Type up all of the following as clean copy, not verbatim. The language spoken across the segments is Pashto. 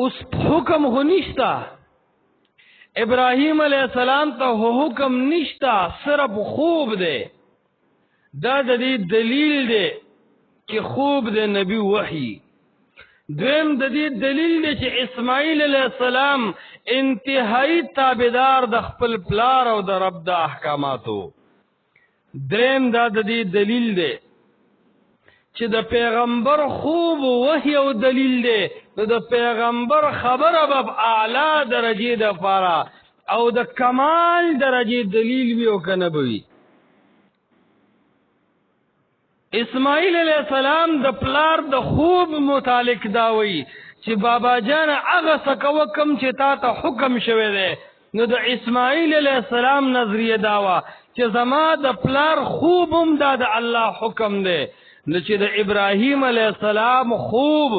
اوس حکم خو نشتا، ابراهیم علیہ السلام ته حکم نشتا، صرف خوب دی. دا د دې دلیل دی چې خوب د نبی وحی. دویم د دې دلیل دی چې اسماعیل علیہ السلام انتهایی تابعدار د خپل پلار او د رب د احکاماتو. دریم دا د دې دلیل دی چې د پیغمبر خوب وحی او دلیل دی، نو د پیغمبر خبره به اعلی درجه د پاره او د کمال درجه دلیل وی او کنه وی. اسماعیل علیہ السلام د پلار د خوب متعلق داوی چې بابا جان هغه سکو کم چې تا ته حکم شوه دی. نو د اسماعیل علیہ السلام نظریه داوا چې زما د پلار خوبم دا د الله حکم دی. نو چې د ابراهیم علیہ السلام خوب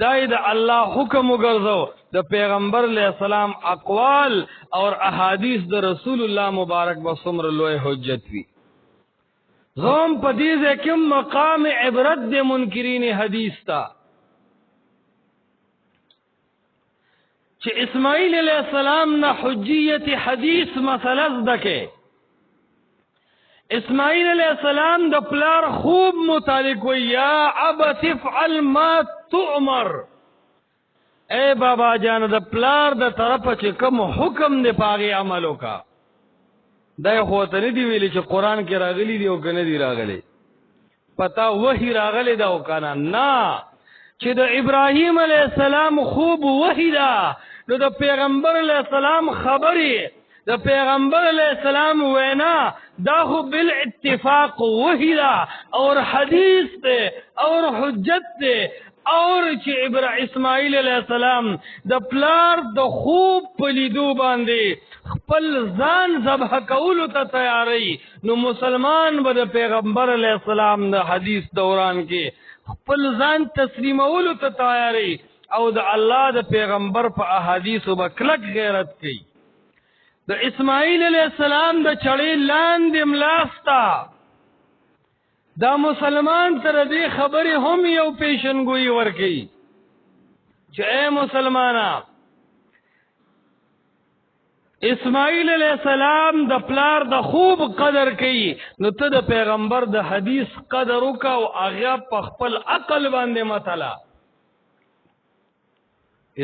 دای د الله حکم وګرځو، د پیغمبر علیہ السلام اقوال اور احادیث د رسول الله مبارک بسمر لوی حجت وی. زوم په دې ځکه مقام عبرت د منکرین حدیث تا چې اسماعیل علیہ السلام نه حجیت حدیث مسله زدکه. اسماعیل علیہ السلام د پلار خوب متعلق وی یا ابت افعل ما تؤمر، اے بابا جان د پلار د طرفه چې کوم حکم دی پاغي عمل وکا. دا خو ته نه دی ویلی چې قران کې راغلی دی او کنه دی راغلی، پتا وحی راغلی دا او کنه نه. چې د ابراهیم علیہ السلام خوب وحی دا، نو د پیغمبر علیہ السلام خبري، د پیغمبر علیہ السلام وینا دا خو بالاتفاق وحی دا اور حدیث ته اور حجت ته. اور چې اسماعیل علیہ السلام د پلار د خوب پلیدو باندې خپل ځان ذبح کولو ته تیاری، نو مسلمان به د پیغمبر علیہ السلام د حدیث دوران کې خپل ځان تسلیمولو ته تیاری او د الله د پیغمبر په احادیثو به کلک غیرت کوي. د اسماعیل علیہ السلام د چړې لاندې ملاستا دا مسلمان تر دې خبرې هم یو پیشنګوئی ورکي چې اے مسلمانا، اسماعیل علیہ السلام د پلار د خوب قدر کوي، نو ته د پیغمبر د حدیث قدر وکا او هغه په خپل عقل باندې متلا.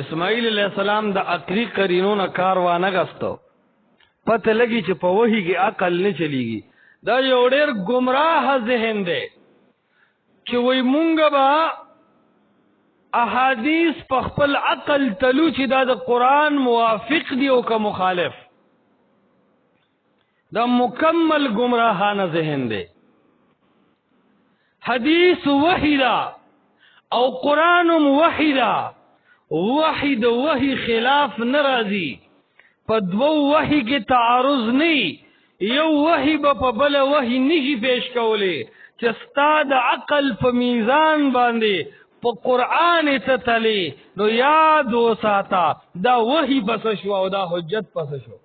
اسماعیل علیہ السلام د عقلی قرینو نه کار وانه غستو، پته لګي چې په وحی کې عقل نه چلیږي. دا یو ډېر گمراه ذهن دی چې وای مونږ به احادیث په خپل عقل تلو چې دا د قرآن موافق دی او که مخالف. دا مکمل گمراهانه ذهن دی. حدیث وحی دا او قرآنم وحی دا، وحی د وحی خلاف ناراضی، په دوو وحی کې تعارض نه، یو وحی په بل وحی نشي پیش کولی چې ستا د عقل په میزان باندې په قرآن ته تلی، نو یاد وساته دا وحی پس شو او دا حجت پس شو.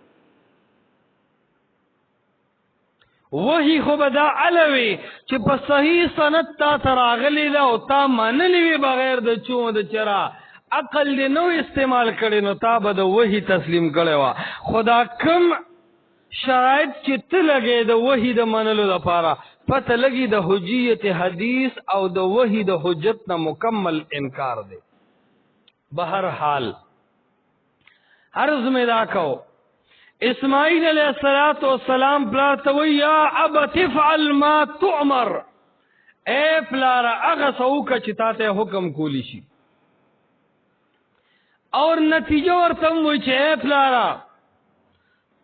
وحی خو به دا علوي چې په صحیح سند تا تراغلی دا او تا منلی وی بغیر د چون د چرا عقل دې نو استعمال کړي، نو تا به د وحی تسلیم کړي وا. خدا کم شرایط چې ته لګې د وحی د منلو لپاره، پته لګي د حجیت حدیث او د وحی د حجت نه مکمل انکار دی. بهر حال عرض میں دا کو اسماعیل علیہ السلام پلار ته وی یا ابت افعل ما تؤمر، اے پلار هغه څوک چې تا ته حکم کولی شي. اور نتیجه ورته وی چې اے پلار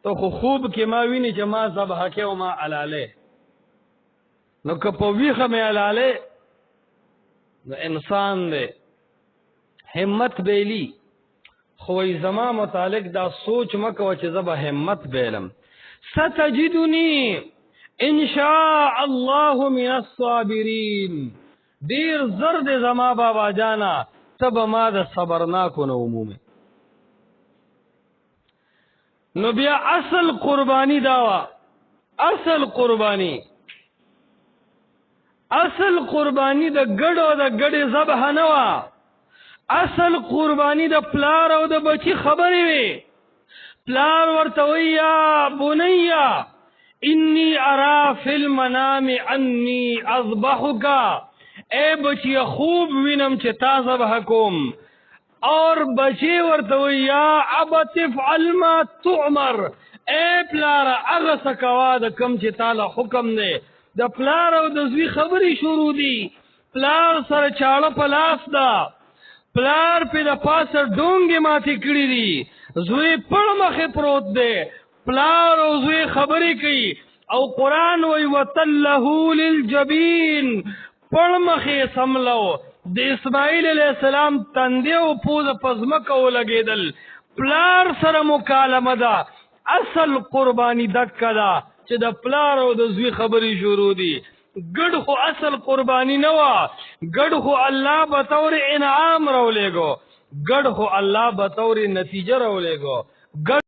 تو خو خوب کې ما ویني چې ما ذبح کې او ما علاله، نو که په ویخه مې علاله نو انسان دی همت بیلی، خو زما متعلق دا سوچ مکو چې زبا همت بیلم. ستجدنی ان شاء الله من الصابرین، دیر زرد زما بابا جانا تب ما د صبرناکو نو عمومی. نو بیا اصل قربانی داوا، اصل قربانی د ګډو د ګډې ذبح نه وا، اصل قربانی د پلار او د بچی خبرې وي. پلار ورته وی یا بنیا انی ارا فی المنام انی اذبحک، اے بچی خوب وینم چې تا ذبح کوم. اور بچی ورته وی یا ابت افعل ما تؤمر، اے پلار هغه څه کوه د کوم چې تعالی حکم دی. د پلار او د زوی خبرې شروع دي. پلار سره چاړه په لاس ده، پلار په د پاسه ډونګې ماتې کړي دي، زوی پړ مخې پروت دی. پلار او زوی خبرې کوي او قرآن وی وتله للجبین، پړ مخې سملو. د اسماعیل علیہ السلام تندې او پوزه په ځمکه ولګېدل. پلار سره مکالمه ده. اصل قربانی دکه ده چې د پلار او د زوی خبرې شروع دي. ګډ خو اصل قربانی نه وه، ګډ خو الله بطور انعام راولېږو، ګډ خو الله بطور نتیجه راولېږو.